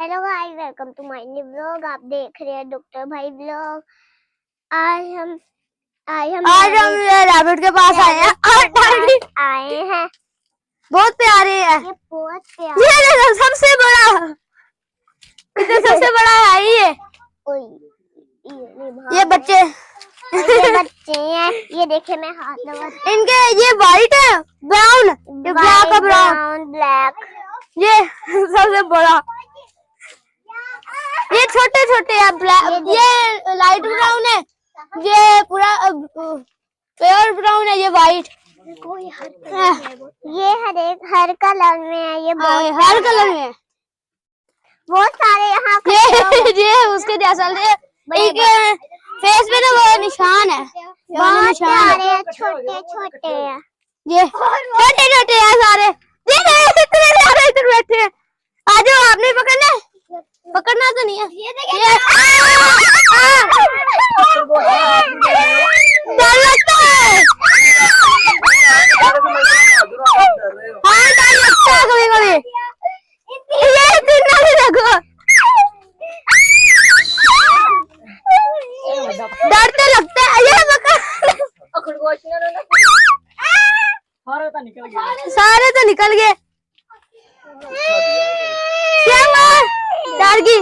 Hello guys, welcome to my new vlog. आप देख रहे हैं डॉक्टर भाई व्लॉग। आज हम रैबिट के पास आए हैं और बहुत प्यारे है। ये बहुत प्यारे। ये देखो सबसे बड़ा, इधर सबसे बड़ा है ये बच्चे हैं। ये देखे मैं हाथ लगा, इनके ये वाइट है, ब्राउन, ये ब्लैक है, ब्लैक। ये सबसे बड़ा, ये छोटे छोटे है, ब्लैक, ये लाइट ब्राउन है, ये पूरा प्योर ब्राउन है, ये वाइट। ये हर कलर में है। ये बहुत हर कलर में है। बहुत सारे यहाँ ये उसके जैसा एक फेस पे ना वो निशान है, बहुत सारे छोटे छोटे हैं। ये छोटे छोटे हैं सारे। इतने सारे इधर बैठे हैं। आ जाओ, आपने पकड़ना, पकड़ना तो नहीं है। ये डर लगता है। हाँ, डर लगता है कभी कभी। ये तिन्ना भी देखो, डर तो लगता है। ये सारे तो निकल गए। क्या हुआ? डर गई?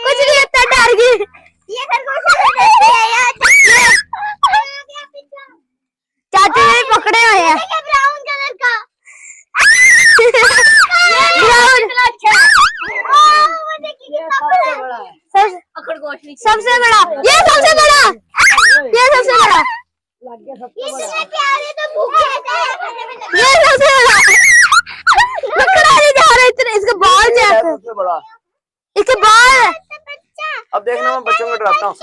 कुछ नहीं होता, डर गई। चाचू ने पकड़े हुए हैं ब्राउन कलर का। ब्राउन सबसे बड़ा, ये सबसे बड़ा, ये सबसे बड़ा, प्यारे तो भूखे ये सबसे बड़ा। पकड़ा नहीं जा रहा इतने, इसके बाल सबसे बड़ा, इसके बाल। अब देखना मैं बच्चों को डराता हूँ।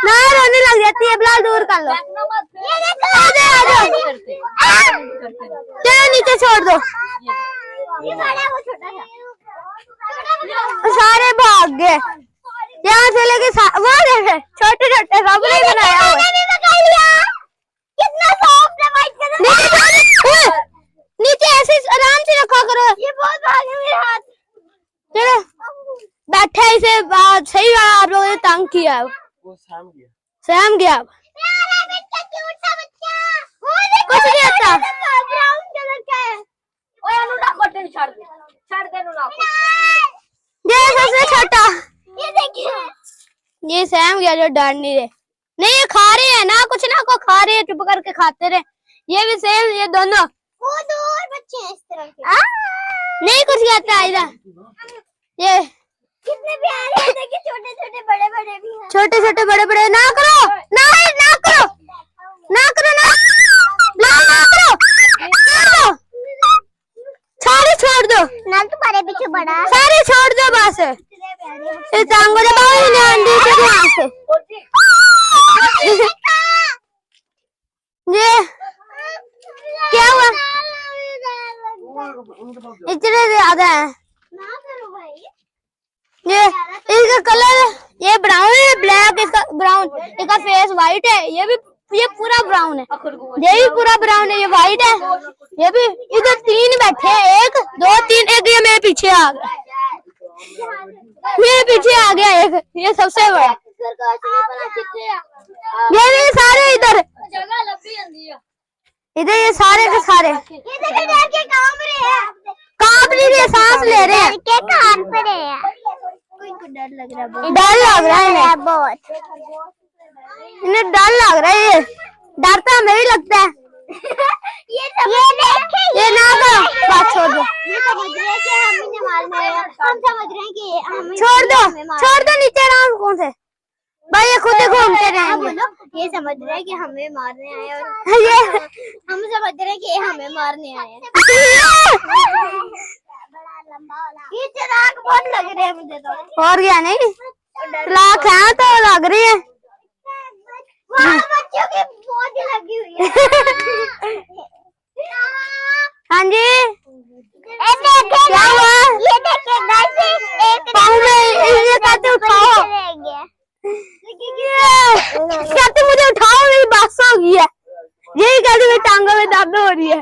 ना रोने लग जाती है, बिलाल दूर कर लो। चलो नीचे छोड़ दो। सारे भाग गए यहाँ से, लेके वो देखे छोटे छोटे सब ने बनाया हुआ। कितना सॉफ्ट है व्हाइट कलर। नीचे ऐसे आराम से रखा करो। ये बहुत भागे मेरे हाथ। चलो बैठे, इसे सही बात आप लोगों ने तंग किया। वो सहम गया। कुछ नहीं होता। ब्राउन कलर का है। ये सबसे छोटा, ये देखिए, ये सहम गया जो डर नहीं रहे। नहीं, ये खा रहे हैं ना, कुछ ना को खा रहे हैं, चुप करके खाते रहे। ये भी सेम, ये दोनों। वो दो और बच्चे हैं इस तरह के। नहीं कुछ कहता है इधर। ये कितने प्यारे हैं, देखिए छोटे छोटे बड़े बड़े भी हैं। छोटे छोटे बड़े बड़े। ना करो, ना ना करो, ना करो, ना करो, सारे छोड़ दो ना तुम्हारे पीछे बड़ा। सारे छोड़ दो बस। इस टांगों से बाहर नहीं आंधी से यहाँ से। ये क्या हुआ? इतने ज्यादा है। ये इसका कलर, ये ब्राउन है, ब्लैक, इसका ब्राउन, इसका फेस व्हाइट है। ये पूरा ब्राउन है, ये भी पूरा ब्राउन है, ये व्हाइट है। ये भी इधर तीन बैठे हैं, 1 2 3, एक ये मेरे पीछे आ गया, मेरे पीछे आ गया एक, ये सबसे बड़ा। ये भी सारे इधर इधर, ये सारे के सारे कांप नहीं रहे, सांस ले रहे हैं। डर लग रहा है, डर लग रहा है बहुत। इन्हें डर लग रहा है। डर तो हमें भी लगता है। ये ना करो, बात छोड़ दो। ये समझ रहे हैं कि हम इन्हें मारने आए हैं। हम समझ रहे हैं कि हम छोड़ दो नीचे आराम कौन से भाई, ये खुद ही घूमते रहेंगे। ये समझ रहे हैं कि हमें मारने आए हैं, और ये हम समझ रहे हैं कि हमें मारने आए हैं। ये चिराग बहुत लग रहे हैं मुझे तो। और क्या, नहीं लाख है तो लग रही है। वहाँ बच्चों की बहुत ही लगी हुई है। हाँ जी, क्या हुआ? ये देखिए पाँव में ये कहते उठाओ, कहते मुझे उठाओ, मेरी बात हो गई है। यही कहते मेरी टांगों में दर्द हो रही है।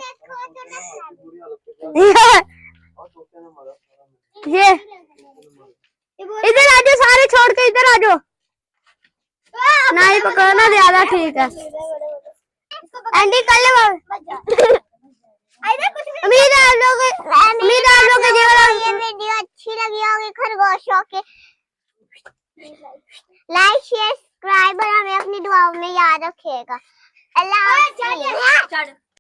ये इधर आ जाओ, सारे छोड़ के इधर आ जाओ। नहीं पकड़ना ज्यादा ठीक है। एंडी कर ले। उम्मीद है आप लोग ये वीडियो अच्छी लगी होगी खरगोशों के। लाइक शेयर सब्सक्राइब और हमें अपनी दुआओं में याद रखिएगा। अल्लाह हाफ़िज़।